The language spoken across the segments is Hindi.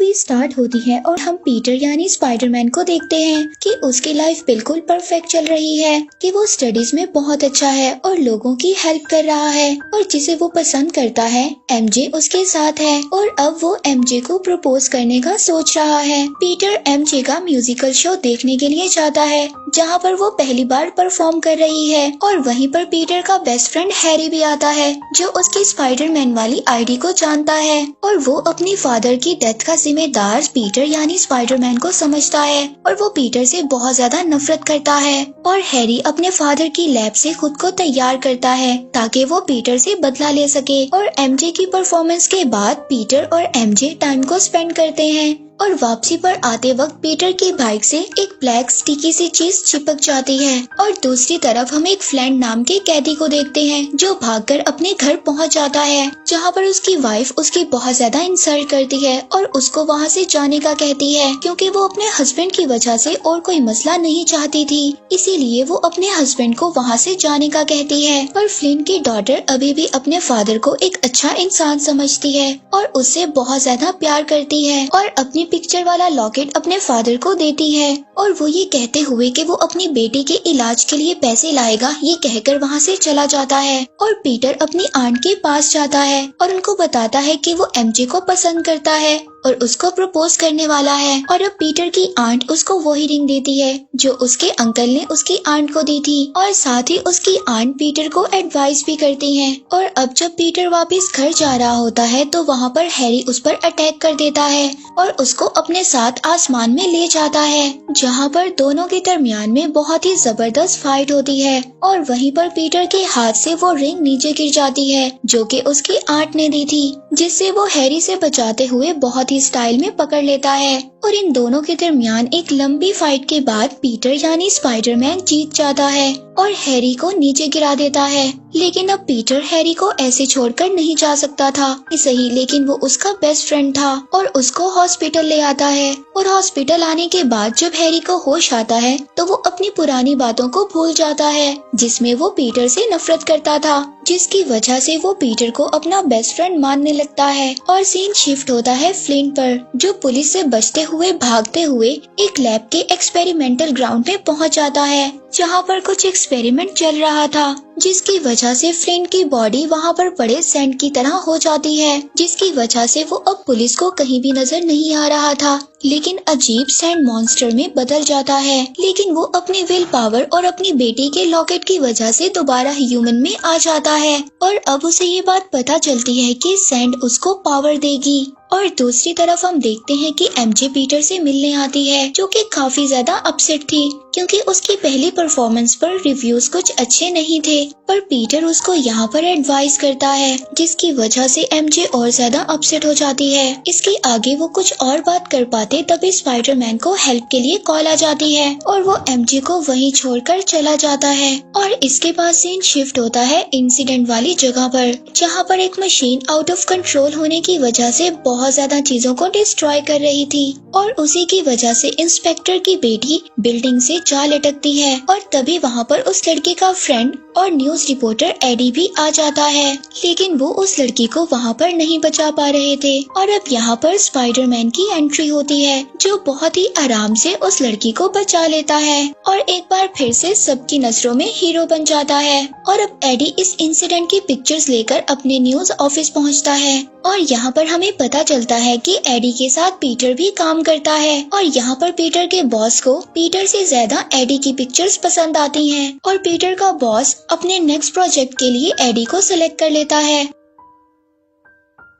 मूवी स्टार्ट होती है और हम पीटर यानी स्पाइडरमैन को देखते हैं कि उसकी लाइफ बिल्कुल परफेक्ट चल रही है, कि वो स्टडीज में बहुत अच्छा है और लोगों की हेल्प कर रहा है और जिसे वो पसंद करता है एमजे उसके साथ है और अब वो एमजे को प्रपोज करने का सोच रहा है। पीटर एमजे का म्यूजिकल शो देखने के लिए जाता है जहाँ पर वो पहली बार परफॉर्म कर रही है और वहीं पर पीटर का बेस्ट फ्रेंड हैरी भी आता है जो उसकी स्पाइडरमैन वाली आईडी को जानता है और वो अपनी फादर की डेथ का जिम्मेदार पीटर यानी स्पाइडरमैन को समझता है और वो पीटर से बहुत ज्यादा नफरत करता है। और हैरी अपने फादर की लैब से खुद को तैयार करता है ताकि वो पीटर से बदला ले सके। और एमजे की परफॉर्मेंस के बाद पीटर और एमजे टाइम को स्पेंड करते हैं और वापसी पर आते वक्त पीटर की बाइक से एक ब्लैक स्टिकी सी चीज चिपक जाती है और दूसरी तरफ हम एक फ्लैंड नाम के कैदी को देखते हैं जो भागकर अपने घर पहुंच जाता है जहां पर उसकी वाइफ उसकी बहुत ज्यादा इंसल्ट करती है और उसको वहां से जाने का कहती है क्योंकि वो अपने हस्बैंड की वजह से और कोई मसला नहीं चाहती थी, इसीलिए वो अपने हस्बैंड को वहां से जाने का कहती है। पर फ्लिन की डॉटर अभी भी अपने फादर को एक अच्छा इंसान समझती है और उससे बहुत ज्यादा प्यार करती है और अपनी पिक्चर वाला लॉकेट अपने फादर को देती है और वो ये कहते हुए कि वो अपनी बेटी के इलाज के लिए पैसे लाएगा ये कहकर वहाँ से चला जाता है। और पीटर अपनी आंट के पास जाता है और उनको बताता है कि वो एमजे को पसंद करता है और उसको प्रपोज करने वाला है। और अब पीटर की आंट उसको वही रिंग देती है जो उसके अंकल ने उसकी आंट को दी थी और साथ ही उसकी आंट पीटर को एडवाइस भी करती है। और अब जब पीटर वापस घर जा रहा होता है तो वहाँ पर हैरी उस पर अटैक कर देता है और उसको अपने साथ आसमान में ले जाता है जहाँ पर दोनों के दरमियान में बहुत ही जबरदस्त फाइट होती है और वहीं पर पीटर के हाथ से वो रिंग नीचे गिर जाती है जो कि उसकी आंट ने दी थी, जिससे वो हैरी से बचाते हुए बहुत ही स्टाइल में पकड़ लेता है। और इन दोनों के दरमियान एक लंबी फाइट के बाद पीटर यानी स्पाइडरमैन जीत जाता है और हैरी को नीचे गिरा देता है। लेकिन अब पीटर हैरी को ऐसे छोड़कर नहीं जा सकता था, सही, लेकिन वो उसका बेस्ट फ्रेंड था और उसको हॉस्पिटल ले आता है। और हॉस्पिटल आने के बाद जब हैरी को होश आता है तो वो अपनी पुरानी बातों को भूल जाता है जिसमें वो पीटर से नफरत करता था, जिसकी वजह से वो पीटर को अपना बेस्ट फ्रेंड मानने लगता है। और सीन शिफ्ट होता है फ्लिन पर जो पुलिस से बचते हुए भागते हुए एक लैब के एक्सपेरिमेंटल ग्राउंड में पहुंच जाता है जहां पर कुछ एक्सपेरिमेंट चल रहा था, जिसकी वजह से फ्लिन की बॉडी वहां पर पड़े सैंड की तरह हो जाती है, जिसकी वजह से वो अब पुलिस को कहीं भी नजर नहीं आ रहा था लेकिन अजीब सैंड मॉन्स्टर में बदल जाता है। लेकिन वो अपनी विल पावर और अपनी बेटी के लॉकेट की वजह से दोबारा ह्यूमन में आ जाता है और अब उसे ये बात पता चलती है कि सैंड उसको पावर देगी। और दूसरी तरफ हम देखते हैं कि एमजे पीटर से मिलने आती है जो कि काफी ज्यादा अपसेट थी क्योंकि उसकी पहली परफॉर्मेंस पर रिव्यूज कुछ अच्छे नहीं थे, पर पीटर उसको यहाँ पर एडवाइस करता है जिसकी वजह से एमजे और ज्यादा अपसेट हो जाती है। इसके आगे वो कुछ और बात कर पाते तभी स्पाइडरमैन को हेल्प के लिए कॉल आ जाती है और वो एमजे को वहीं छोड़कर चला जाता है। और इसके बाद सीन शिफ्ट होता है इंसिडेंट वाली जगह पर जहाँ पर एक मशीन आउट ऑफ कंट्रोल होने की वजह से बहुत ज्यादा चीजों को डिस्ट्रॉय कर रही थी और उसी की वजह से इंस्पेक्टर की बेटी बिल्डिंग से जा लटकती है। और तभी वहाँ पर उस लड़की का फ्रेंड और न्यूज रिपोर्टर एडी भी आ जाता है, लेकिन वो उस लड़की को वहाँ पर नहीं बचा पा रहे थे। और अब यहाँ पर स्पाइडरमैन की एंट्री होती है जो बहुत ही आराम से उस लड़की को बचा लेता है और एक बार फिर से सबकी नजरों में हीरो बन जाता है। और अब एडी इस इंसिडेंट की पिक्चर्स लेकर अपने न्यूज ऑफिस पहुँचता है और यहाँ पर हमें पता चलता है कि एडी के साथ पीटर भी काम करता है और यहाँ पर पीटर के बॉस को पीटर से ज्यादा एडी की पिक्चर्स पसंद आती हैं और पीटर का बॉस अपने नेक्स्ट प्रोजेक्ट के लिए एडी को सिलेक्ट कर लेता है।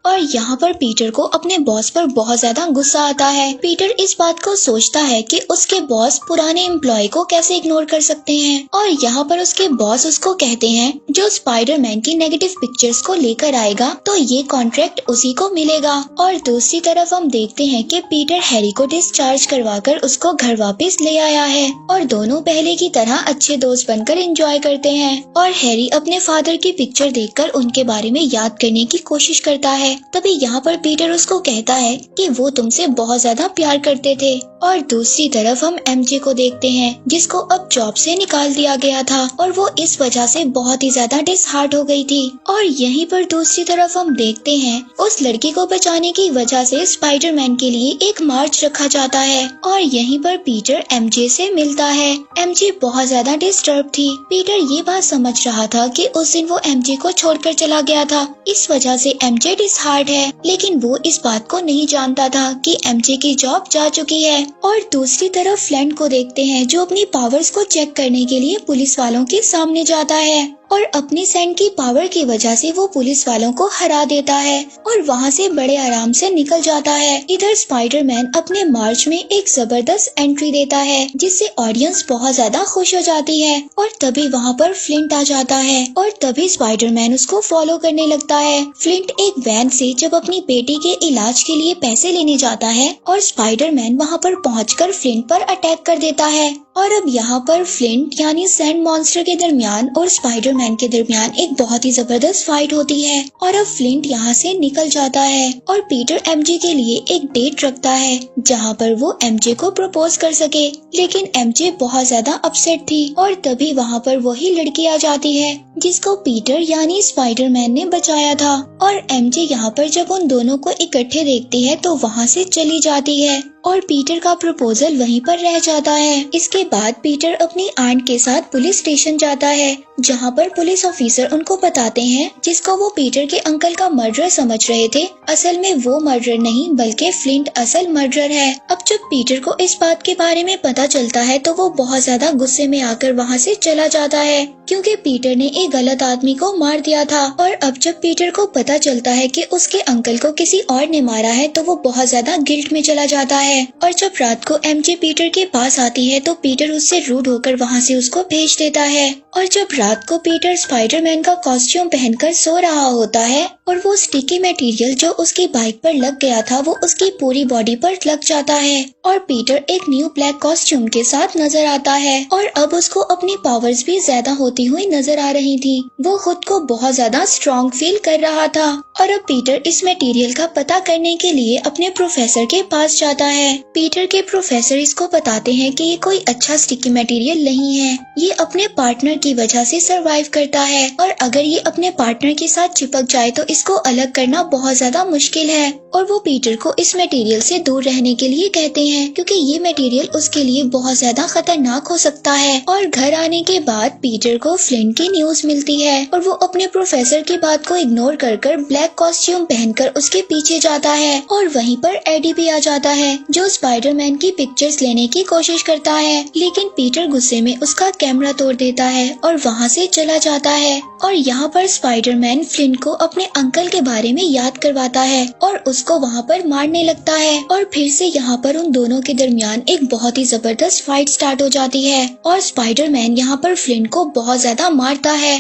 और यहाँ पर पीटर को अपने बॉस पर बहुत ज्यादा गुस्सा आता है। पीटर इस बात को सोचता है कि उसके बॉस पुराने एम्प्लॉय को कैसे इग्नोर कर सकते हैं और यहाँ पर उसके बॉस उसको कहते हैं जो स्पाइडरमैन की नेगेटिव पिक्चर्स को लेकर आएगा तो ये कॉन्ट्रैक्ट उसी को मिलेगा। और दूसरी तरफ हम देखते हैं कि पीटर हैरी को डिस्चार्ज करवाकर उसको घर वापस ले आया है और दोनों पहले की तरह अच्छे दोस्त बनकर एंजॉय करते हैं। और हैरी अपने फादर की पिक्चर देखकर उनके बारे में याद करने की कोशिश करता है। तभी यहाँ पर पीटर उसको कहता है कि वो तुमसे बहुत ज्यादा प्यार करते थे और दूसरी तरफ हम एमजे को देखते हैं जिसको अब जॉब से निकाल दिया गया था और वो इस वजह से बहुत ही ज्यादा डिसहार्ट हो गई थी। और यहीं पर दूसरी तरफ हम देखते हैं उस लड़की को बचाने की वजह से स्पाइडरमैन के लिए एक मार्च रखा जाता है और यहीं पर पीटर एमजे से मिलता है। एमजे बहुत ज्यादा डिस्टर्ब थी। पीटर ये बात समझ रहा था कि उस दिन वो एमजे को छोड़कर चला गया था, इस वजह से एमजे डिसहार्ट है, लेकिन वो इस बात को नहीं जानता था कि एमजे की जॉब जा चुकी है। और दूसरी तरफ फ्लिंट को देखते हैं जो अपनी पावर्स को चेक करने के लिए पुलिस वालों के सामने जाता है और अपनी सैंड की पावर की वजह से वो पुलिस वालों को हरा देता है और वहाँ से बड़े आराम से निकल जाता है। इधर स्पाइडरमैन अपने मार्च में एक जबरदस्त एंट्री देता है जिससे ऑडियंस बहुत ज्यादा खुश हो जाती है और तभी वहाँ पर फ्लिंट आ जाता है और तभी स्पाइडरमैन उसको फॉलो करने लगता है। फ्लिंट एक वैन से जब अपनी बेटी के इलाज के लिए पैसे लेने जाता है और स्पाइडरमैन वहाँ पर पहुंचकर फ्लिंट पर अटैक कर देता है और अब यहाँ पर फ्लिंट यानी सैंड मॉन्स्टर के दरमियान और स्पाइडरमैन के दरमियान एक बहुत ही जबरदस्त फाइट होती है और अब फ्लिंट यहाँ से निकल जाता है और पीटर एमजे के लिए एक डेट रखता है जहाँ पर वो एमजे को प्रपोज कर सके, लेकिन एमजे बहुत ज्यादा अपसेट थी और तभी वहाँ पर वही लड़की आ जाती है जिसको पीटर यानी स्पाइडरमैन ने बचाया था और एमजे यहाँ पर जब उन दोनों को इकट्ठे देखती है तो वहाँ से चली जाती है और पीटर का प्रपोजल वहीं पर रह जाता है। इसके बाद पीटर अपनी आंट के साथ पुलिस स्टेशन जाता है जहाँ पर पुलिस ऑफिसर उनको बताते हैं जिसको वो पीटर के अंकल का मर्डर समझ रहे थे, असल में वो मर्डर नहीं बल्कि फ्लिंट असल मर्डर है। अब जब पीटर को इस बात के बारे में पता चलता है तो वो बहुत ज्यादा गुस्से में आकर वहाँ से चला जाता है क्योंकि पीटर ने एक गलत आदमी को मार दिया था। और अब जब पीटर को पता चलता है कि उसके अंकल को किसी और ने मारा है तो वो बहुत ज्यादा गिल्ट में चला जाता है और जब रात को एमजे पीटर के पास आती है तो पीटर उससे रूड होकर वहाँ से उसको भेज देता है। और जब रात को पीटर स्पाइडरमैन का कॉस्ट्यूम पहनकर सो रहा होता है और वो स्टिकी मटेरियल जो उसकी बाइक पर लग गया था वो उसकी पूरी बॉडी पर लग जाता है और पीटर एक न्यू ब्लैक कॉस्ट्यूम के साथ नजर आता है और अब उसको अपनी पावर्स भी ज्यादा होती हुई नजर आ रही थी। वो खुद को बहुत ज्यादा स्ट्रॉन्ग फील कर रहा था और अब पीटर इस मटेरियल का पता करने के लिए अपने प्रोफेसर के पास जाता है। पीटर के प्रोफेसर इसको बताते हैं कि ये कोई अच्छा स्टिकी मटेरियल नहीं है, ये अपने पार्टनर की वजह से सरवाइव करता है और अगर ये अपने पार्टनर के साथ चिपक जाए तो इसको अलग करना बहुत ज्यादा मुश्किल है। और वो पीटर को इस मटेरियल से दूर रहने के लिए कहते हैं क्योंकि ये मटेरियल उसके लिए बहुत ज्यादा खतरनाक हो सकता है। और घर आने के बाद पीटर को फ्लिंट की न्यूज मिलती है और वो अपने प्रोफेसर की बात को इग्नोर कर ब्लैक कॉस्ट्यूम पहनकर उसके पीछे जाता है और वहीं पर एडी भी आ जाता है जो स्पाइडरमैन की पिक्चर्स लेने की कोशिश करता है, लेकिन पीटर गुस्से में उसका कैमरा तोड़ देता है और वहाँ से चला जाता है। और यहाँ पर स्पाइडरमैन फ्लिंट को अपने अंकल के बारे में याद करवाता है और उसको वहाँ पर मारने लगता है और फिर से यहाँ पर उन दोनों के दरमियान एक बहुत ही जबरदस्त फाइट स्टार्ट हो जाती है और स्पाइडरमैन यहाँ पर फ्लिंट को बहुत ज्यादा मारता है।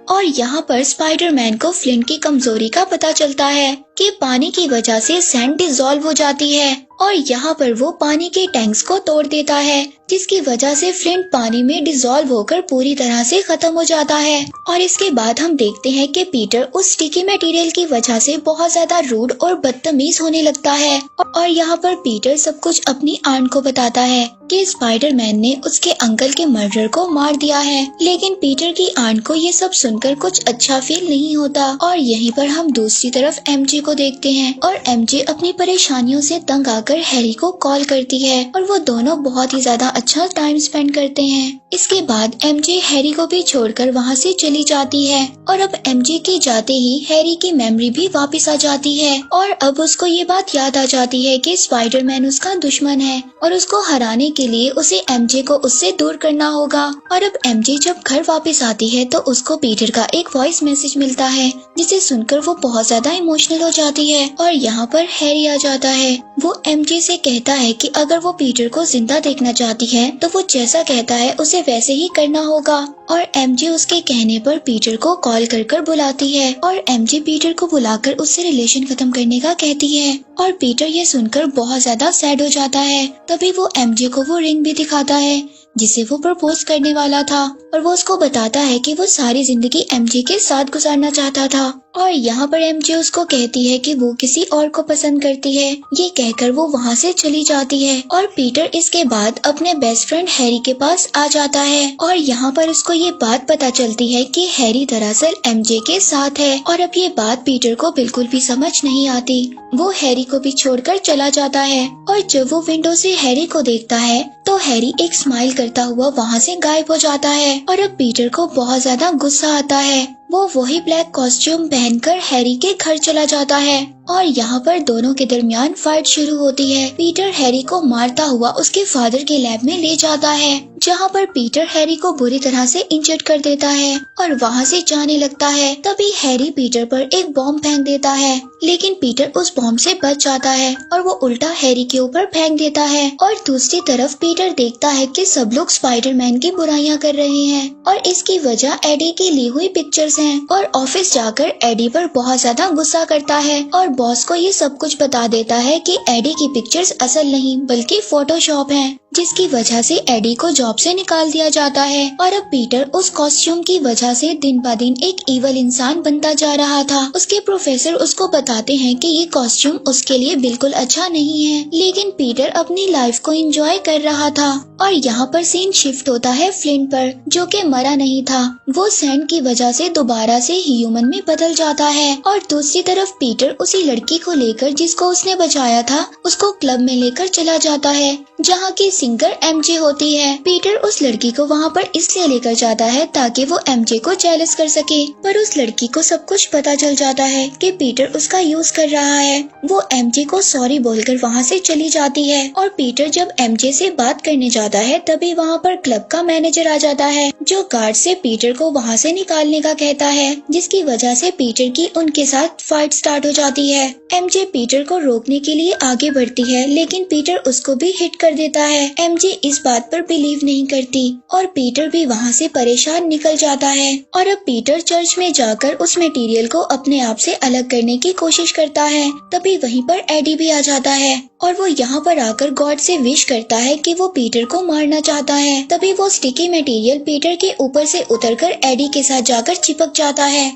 और यहाँ पर स्पाइडरमैन को फ्लिंट की कमजोरी का पता चलता है कि पानी की वजह से सैंड डिसॉल्व हो जाती है और यहाँ पर वो पानी के टैंक्स को तोड़ देता है जिसकी वजह से फ्लिंट पानी में डिसॉल्व होकर पूरी तरह से खत्म हो जाता है। और इसके बाद हम देखते हैं कि पीटर उस स्टिकी मटेरियल की वजह से बहुत ज्यादा रूड और बदतमीज होने लगता है और यहाँ पर पीटर सब कुछ अपनी आंट को बताता है कि स्पाइडरमैन ने उसके अंकल के मर्डर को मार दिया है, लेकिन पीटर की आंट को ये सब सुनकर कुछ अच्छा फील नहीं होता। और यहीं पर हम दूसरी तरफ एमजे को देखते हैं और एमजे अपनी परेशानियों से तंग आकर हैरी को कॉल करती है और वो दोनों बहुत ही ज्यादा अच्छा टाइम स्पेंड करते हैं। इसके बाद एमजे हैरी को भी छोड़कर वहाँ से चली जाती है और अब एमजे के जाते ही हैरी की मेमोरी भी वापस आ जाती है और अब उसको ये बात याद आ जाती है कि स्पाइडरमैन उसका दुश्मन है और उसको हराने के लिए उसे एमजे को उससे दूर करना होगा। और अब एमजे जब घर वापस आती है तो उसको पीटर का एक वॉइस मैसेज मिलता है जिसे सुनकर वो बहुत ज्यादा इमोशनल हो जाती है और यहाँ पर हैरी आ जाता है। वो एमजे से कहता है कि अगर वो पीटर को जिंदा देखना चाहती है तो वो जैसा कहता है उसे वैसे ही करना होगा। और एमजे उसके कहने पर पीटर को कॉल कर बुलाती है और एमजे पीटर को बुलाकर उससे रिलेशन खत्म करने का कहती है और पीटर ये सुनकर बहुत ज्यादा सैड हो जाता है। तभी वो एमजे को वो रिंग भी दिखाता है जिसे वो प्रपोज करने वाला था और वो उसको बताता है कि वो सारी जिंदगी एमजे के साथ गुजारना चाहता था। और यहाँ पर एमजे उसको कहती है कि वो किसी और को पसंद करती है। ये कहकर वो वहाँ से चली जाती है और पीटर इसके बाद अपने बेस्ट फ्रेंड हैरी के पास आ जाता है और यहाँ पर उसको ये बात पता चलती है कि हैरी दरअसल एमजे के साथ है और अब ये बात पीटर को बिल्कुल भी समझ नहीं आती। वो हैरी को भी छोड़कर चला जाता है और जब वो विंडो से हैरी को देखता है तो हैरी एक स्माइल करता हुआ वहाँ से गायब हो जाता है और अब पीटर को बहुत ज्यादा गुस्सा आता है। वो वही ब्लैक कॉस्ट्यूम पहनकर हैरी के घर चला जाता है और यहाँ पर दोनों के दरमियान फाइट शुरू होती है। पीटर हैरी को मारता हुआ उसके फादर के लैब में ले जाता है जहाँ पर पीटर हैरी को बुरी तरह से इंजर्ड कर देता है और वहाँ से जाने लगता है। तभी हैरी पीटर पर एक बॉम्ब फेंक देता है लेकिन पीटर उस बॉम्ब से बच जाता है और वो उल्टा हैरी के ऊपर फेंक देता है और दूसरी तरफ पीटर देखता है कि सब लोग स्पाइडरमैन की बुराइयां कर रहे हैं और इसकी वजह एडी की ली हुई पिक्चर्स हैं और ऑफिस जाकर एडी पर बहुत ज्यादा गुस्सा करता है और बॉस को ये सब कुछ बता देता है कि एडी की पिक्चर्स असल नहीं बल्कि फोटोशॉप हैं, जिसकी वजह से एडी को जॉब से निकाल दिया जाता है। और अब पीटर उस कॉस्ट्यूम की वजह से दिन ब दिन एक इवल इंसान बनता जा रहा था। उसके प्रोफेसर उसको बताते हैं कि ये कॉस्ट्यूम उसके लिए बिल्कुल अच्छा नहीं है, लेकिन पीटर अपनी लाइफ को एंजॉय कर रहा था। और यहाँ पर सीन शिफ्ट होता है फ्लिंट पर, जो कि मरा नहीं था। वो सैंड की वजह से दोबारा से ह्यूमन में बदल जाता है और दूसरी तरफ पीटर उसी लड़की को लेकर जिसको उसने बचाया था उसको क्लब में लेकर चला जाता है जहाँ की सिंगर एमजे होती है। पीटर उस लड़की को वहाँ पर इसलिए लेकर जाता है ताकि वो एमजे को जेलस कर सके, पर उस लड़की को सब कुछ पता चल जाता है कि पीटर उसका यूज कर रहा है। वो एमजे को सॉरी बोलकर वहाँ से चली जाती है और पीटर जब एमजे से बात करने जाता है तभी वहाँ पर क्लब का मैनेजर आ जाता है जो गार्ड से पीटर को वहाँ से निकालने का कहता है, जिसकी वजह से पीटर की उनके साथ फाइट स्टार्ट हो जाती है। एमजे पीटर को रोकने के लिए आगे बढ़ती है लेकिन पीटर उसको भी हिट कर देता है। एमजे इस बात पर बिलीव नहीं करती और पीटर भी वहाँ से परेशान निकल जाता है। और अब पीटर चर्च में जाकर उस मटेरियल को अपने आप से अलग करने की कोशिश करता है। तभी वहीं पर एडी भी आ जाता है और वो यहाँ पर आकर गॉड से विश करता है कि वो पीटर को मारना चाहता है। तभी वो स्टिकी मटेरियल पीटर के ऊपर से उतरकर एडी के साथ जाकर चिपक जाता है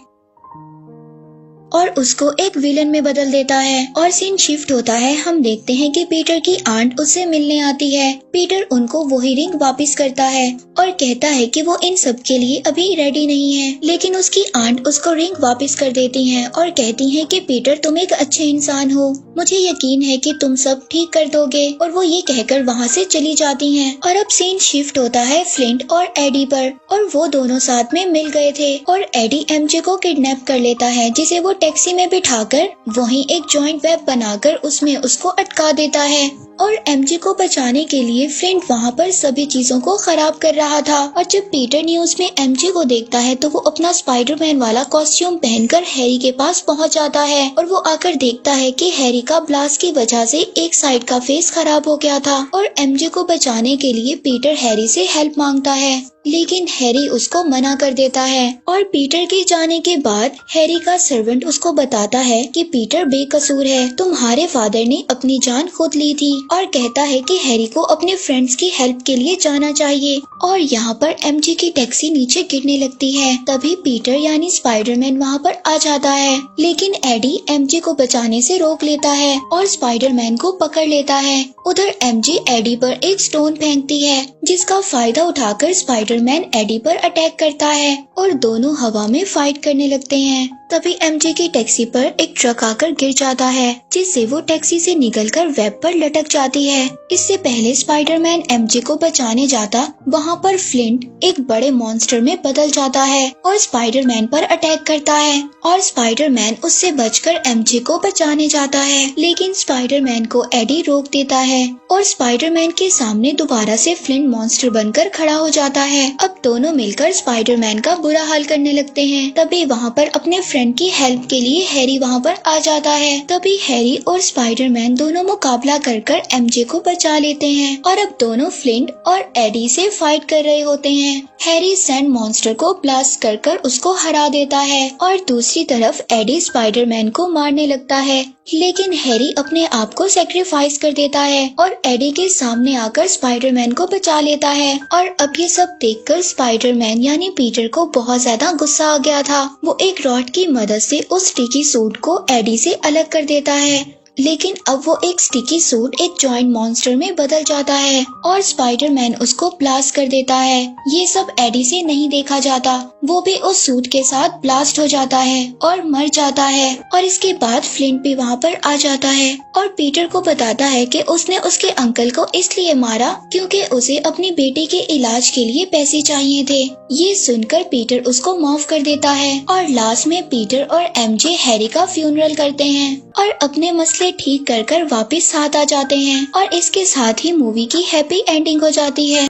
और उसको एक विलन में बदल देता है। और सीन शिफ्ट होता है, हम देखते हैं कि पीटर की आंट उससे मिलने आती है। पीटर उनको वही रिंग वापस करता है और कहता है कि वो इन सब के लिए अभी रेडी नहीं है, लेकिन उसकी आंट उसको रिंग वापस कर देती हैं और कहती हैं कि पीटर तुम एक अच्छे इंसान हो, मुझे यकीन है कि तुम सब ठीक कर दोगे। और वो ये कहकर वहाँ से चली जाती हैं। और अब सीन शिफ्ट होता है फ्लिंट और एडी पर और वो दोनों साथ में मिल गए थे और एडी एमजे को किडनैप कर लेता है जिसे वो टैक्सी में बिठाकर वहीं एक जॉइंट वेब बनाकर उसमें उसको अटका देता है। और एमजे को बचाने के लिए फ्लिंट वहाँ पर सभी चीजों को खराब कर रहा था। और जब पीटर न्यूज में एमजे को देखता है तो वो अपना स्पाइडरमैन वाला कॉस्ट्यूम पहनकर हैरी के पास पहुँच जाता है और वो आकर देखता है कि हैरी का ब्लास्ट की वजह से एक साइड का फेस खराब हो गया था और एमजे को बचाने के लिए पीटर हैरी से हेल्प मांगता है, लेकिन हैरी उसको मना कर देता है। और पीटर के जाने के बाद हैरी का सर्वेंट उसको बताता है कि पीटर बेकसूर है, तुम्हारे फादर ने अपनी जान खुद ली थी और कहता है कि हैरी को अपने फ्रेंड्स की हेल्प के लिए जाना चाहिए। और यहाँ पर एमजे की टैक्सी नीचे गिरने लगती है। तभी पीटर यानी स्पाइडरमैन वहाँ पर आ जाता है, लेकिन एडी एमजे को बचाने से रोक लेता है और स्पाइडरमैन को पकड़ लेता है। उधर एमजे एडी पर एक स्टोन फेंकती है जिसका फायदा उठाकर स्पाइडरमैन एडी पर अटैक करता है और दोनों हवा में फाइट करने लगते हैं। तभी एमजे की टैक्सी पर एक ट्रक आकर गिर जाता है जिससे वो टैक्सी से निकलकर वेब पर लटक जाती है। इससे पहले स्पाइडरमैन एमजे को बचाने जाता वहाँ पर फ्लिंट एक बड़े मॉन्स्टर में बदल जाता है और स्पाइडरमैन पर अटैक करता है और स्पाइडरमैन उससे बचकर एमजे को बचाने जाता है, लेकिन स्पाइडरमैन को एडी रोक देता है और स्पाइडरमैन के सामने दोबारा से फ्लिंट मॉन्स्टर बनकर खड़ा हो जाता है। अब दोनों मिलकर स्पाइडरमैन का बुरा हाल करने लगते हैं। तभी वहाँ पर अपने फ्रेंड की हेल्प के लिए हैरी वहाँ पर आ जाता है। तभी हैरी और स्पाइडरमैन दोनों मुकाबला कर एमजे को बचा लेते हैं और अब दोनों फ्लिंट और एडी से फाइट कर रहे होते हैं। हैरी सैंड मॉन्स्टर को ब्लास्ट कर उसको हरा देता है और दूसरी तरफ एडी स्पाइडरमैन को मारने लगता है, लेकिन हैरी अपने आप को सेक्रीफाइस कर देता है और एडी के सामने आकर स्पाइडरमैन को बचा लेता है। और अब ये सब देखकर स्पाइडरमैन यानी पीटर को बहुत ज्यादा गुस्सा आ गया था। वो एक रॉड की मदद से उस स्टिकी सूट को एडी से अलग कर देता है। लेकिन अब वो एक स्टिकी सूट एक जॉइंट मॉन्स्टर में बदल जाता है और स्पाइडरमैन उसको ब्लास्ट कर देता है। ये सब एडी से नहीं देखा जाता, वो भी उस सूट के साथ ब्लास्ट हो जाता है और मर जाता है। और इसके बाद फ्लिंट भी वहाँ पर आ जाता है और पीटर को बताता है कि उसने उसके अंकल को इसलिए मारा क्योंकि उसे अपनी बेटी के इलाज के लिए पैसे चाहिए थे। ये सुनकर पीटर उसको माफ कर देता है और लास्ट में पीटर और एमजे हैरी का फ्यूनरल करते हैं और अपने मसले ठीक कर वापस साथ आ जाते हैं और इसके साथ ही मूवी की हैप्पी एंडिंग हो जाती है।